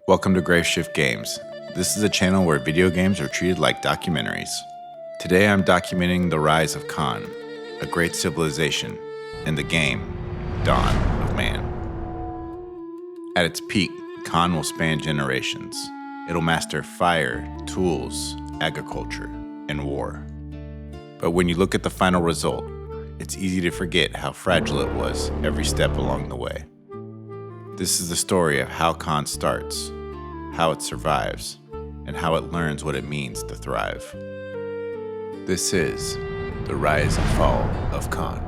Welcome to Graveshift Games. This is a channel where video games are treated like documentaries. Today I'm documenting the rise of Kahn, a great civilization, and the game, Dawn of Man. At its peak, Kahn will span generations. It'll master fire, tools, agriculture, and war. But when you look at the final result, it's easy to forget how fragile it was every step along the way. This is the story of how Kahn starts, how it survives, and how it learns what it means to thrive. This is the rise and fall of Kahn.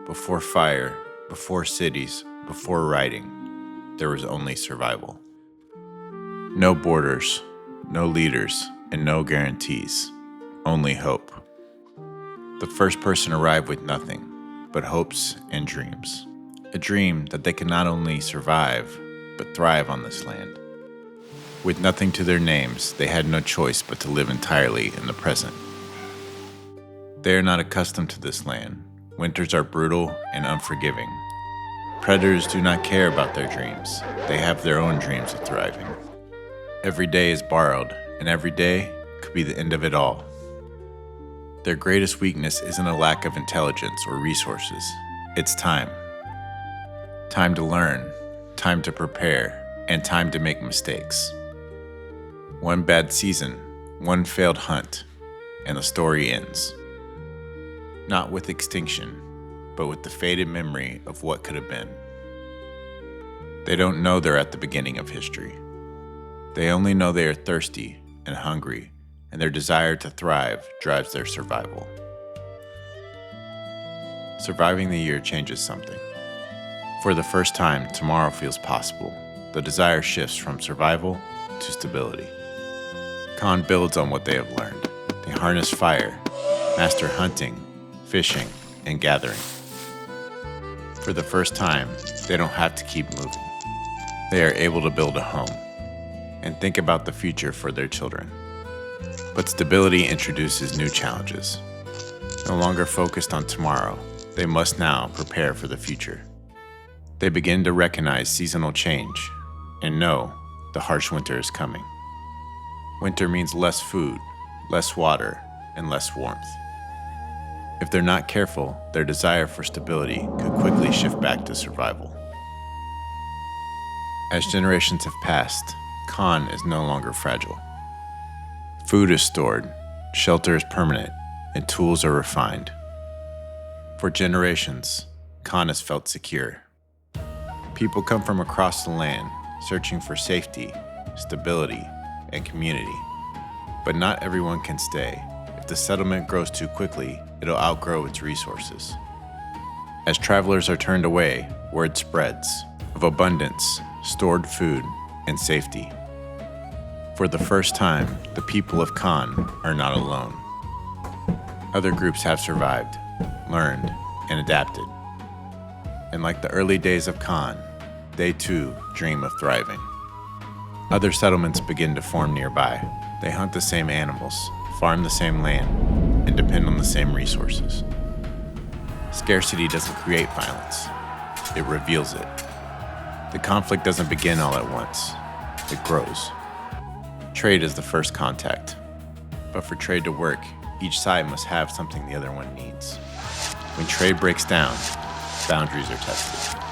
Before fire, before cities, before writing, there was only survival. No borders, no leaders, and no guarantees, only hope. The first person arrived with nothing but hopes and dreams. A dream that they could not only survive, but thrive on this land. With nothing to their names, they had no choice but to live entirely in the present. They are not accustomed to this land. Winters are brutal and unforgiving. Predators do not care about their dreams. They have their own dreams of thriving. Every day is borrowed, and every day could be the end of it all. Their greatest weakness isn't a lack of intelligence or resources. It's time. Time to learn, time to prepare, and time to make mistakes. One bad season, one failed hunt, and the story ends. Not with extinction, but with the faded memory of what could have been. They don't know they're at the beginning of history. They only know they are thirsty and hungry, and their desire to thrive drives their survival. Surviving the year changes something. For the first time, tomorrow feels possible. The desire shifts from survival to stability. Kahn builds on what they have learned. They harness fire, master hunting, fishing, and gathering. For the first time, they don't have to keep moving. They are able to build a home and think about the future for their children. But stability introduces new challenges. No longer focused on tomorrow, they must now prepare for the future. They begin to recognize seasonal change and know the harsh winter is coming. Winter means less food, less water, and less warmth. If they're not careful, their desire for stability could quickly shift back to survival. As generations have passed, Kahn is no longer fragile. Food is stored, shelter is permanent, and tools are refined. For generations, Kahn has felt secure. People come from across the land, searching for safety, stability, and community. But not everyone can stay. If the settlement grows too quickly, it'll outgrow its resources. As travelers are turned away, word spreads of abundance, stored food, and safety. For the first time, the people of Kahn are not alone. Other groups have survived, learned, and adapted. And like the early days of Kahn, they too dream of thriving. Other settlements begin to form nearby. They hunt the same animals, farm the same land, and depend on the same resources. Scarcity doesn't create violence, it reveals it. The conflict doesn't begin all at once, it grows. Trade is the first contact, but for trade to work, each side must have something the other one needs. When trade breaks down, boundaries are tested.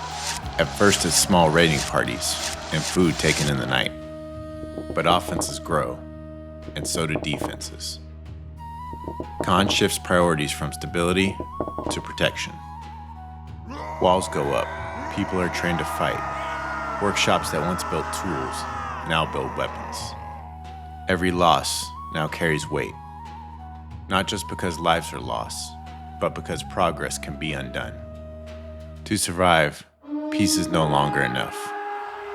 At first it's small raiding parties and food taken in the night. But offenses grow, and so do defenses. Kahn shifts priorities from stability to protection. Walls go up, people are trained to fight. Workshops that once built tools now build weapons. Every loss now carries weight, not just because lives are lost, but because progress can be undone. To survive, peace is no longer enough.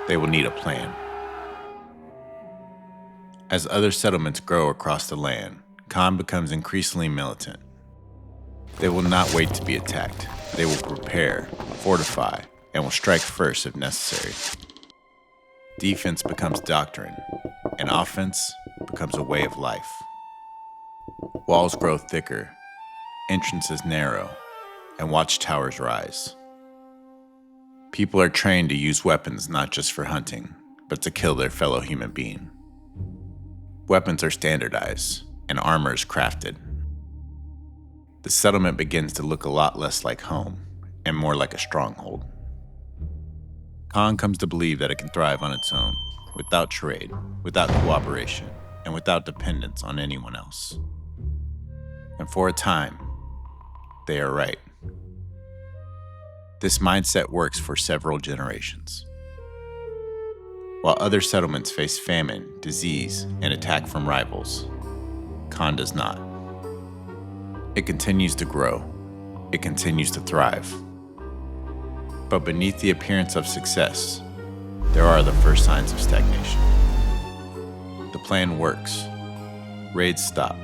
They will need a plan. As other settlements grow across the land, Kahn becomes increasingly militant. They will not wait to be attacked. They will prepare, fortify, and will strike first if necessary. Defense becomes doctrine, and offense becomes a way of life. Walls grow thicker, entrances narrow, and watchtowers rise. People are trained to use weapons not just for hunting, but to kill their fellow human being. Weapons are standardized, and armor is crafted. The settlement begins to look a lot less like home and more like a stronghold. Kahn comes to believe that it can thrive on its own, without trade, without cooperation, and without dependence on anyone else. And for a time, they are right. This mindset works for several generations. While other settlements face famine, disease, and attack from rivals, Kahn does not. It continues to grow. It continues to thrive. But beneath the appearance of success, there are the first signs of stagnation. The plan works. Raids stop,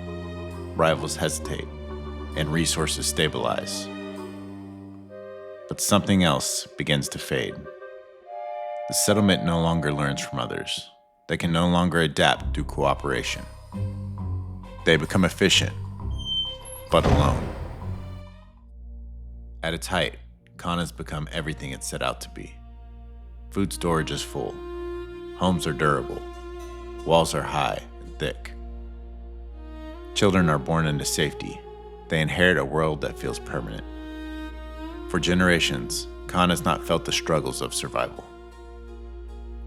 rivals hesitate, and resources stabilize. But something else begins to fade. The settlement no longer learns from others. They can no longer adapt through cooperation. They become efficient, but alone. At its height, Kahn has become everything it set out to be. Food storage is full. Homes are durable. Walls are high and thick. Children are born into safety. They inherit a world that feels permanent. For generations, Kahn has not felt the struggles of survival.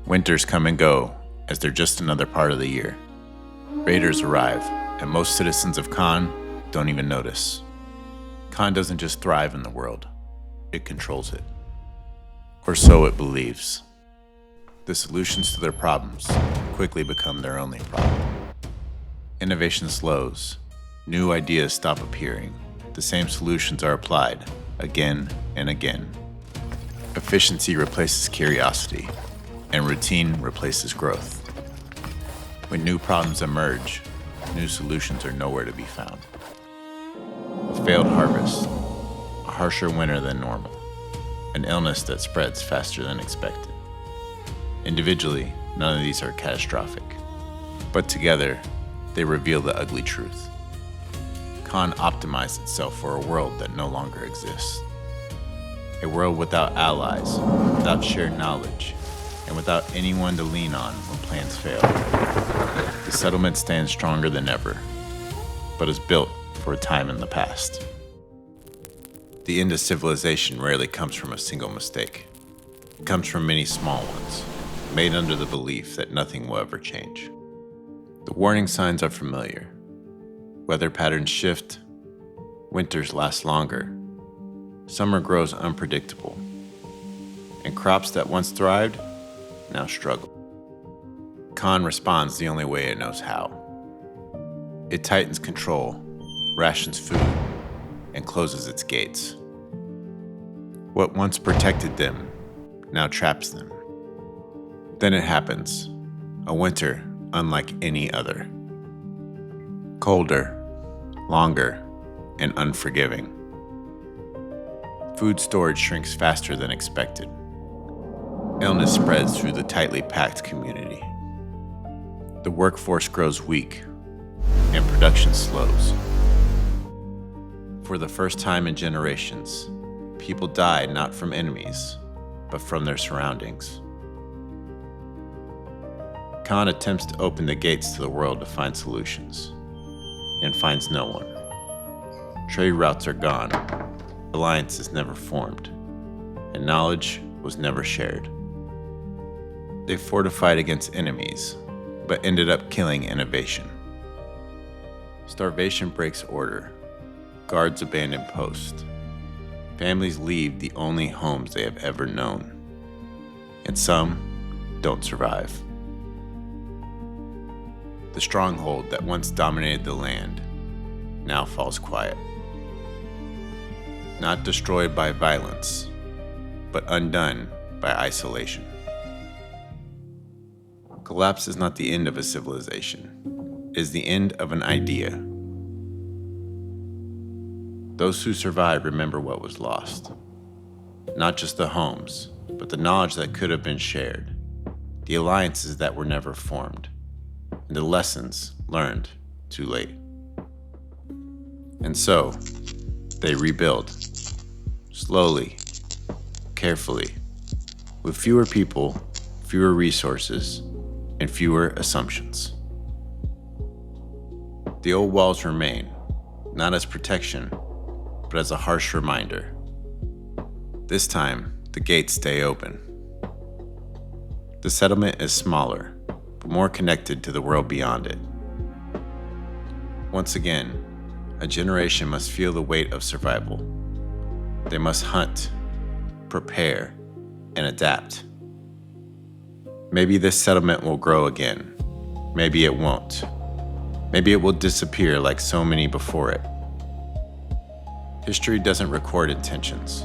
Winters come and go as they're just another part of the year. Raiders arrive, and most citizens of Kahn don't even notice. Kahn doesn't just thrive in the world, it controls it. Or so it believes. The solutions to their problems quickly become their only problem. Innovation slows. New ideas stop appearing. The same solutions are applied again and again. Efficiency replaces curiosity, and routine replaces growth. When new problems emerge, new solutions are nowhere to be found. A failed harvest, a harsher winter than normal, an illness that spreads faster than expected. Individually, none of these are catastrophic, but together, they reveal the ugly truth. Kahn optimized itself for a world that no longer exists. A world without allies, without shared knowledge, and without anyone to lean on when plans fail. The settlement stands stronger than ever, but is built for a time in the past. The end of civilization rarely comes from a single mistake. It comes from many small ones, made under the belief that nothing will ever change. The warning signs are familiar. Weather patterns shift, winters last longer, summer grows unpredictable, and crops that once thrived now struggle. Kahn responds the only way it knows how. It tightens control, rations food, and closes its gates. What once protected them now traps them. Then it happens, a winter unlike any other. Colder, longer, and unforgiving. Food storage shrinks faster than expected. Illness spreads through the tightly packed community. The workforce grows weak, and production slows. For the first time in generations, people die not from enemies, but from their surroundings. Kahn attempts to open the gates to the world to find solutions, and finds no one. Trade routes are gone, alliances never formed, and knowledge was never shared. They fortified against enemies, but ended up killing innovation. Starvation breaks order. Guards abandon post. Families leave the only homes they have ever known. And some don't survive. The stronghold that once dominated the land now falls quiet. Not destroyed by violence, but undone by isolation. Collapse is not the end of a civilization. It is the end of an idea. Those who survive remember what was lost. Not just the homes, but the knowledge that could have been shared, the alliances that were never formed, and the lessons learned too late. And so, they rebuild, slowly, carefully, with fewer people, fewer resources, and fewer assumptions. The old walls remain, not as protection, but as a harsh reminder. This time, the gates stay open. The settlement is smaller, but more connected to the world beyond it. Once again, a generation must feel the weight of survival. They must hunt, prepare, and adapt. Maybe this settlement will grow again. Maybe it won't. Maybe it will disappear like so many before it. History doesn't record intentions,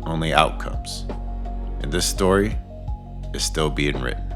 only outcomes. And this story is still being written.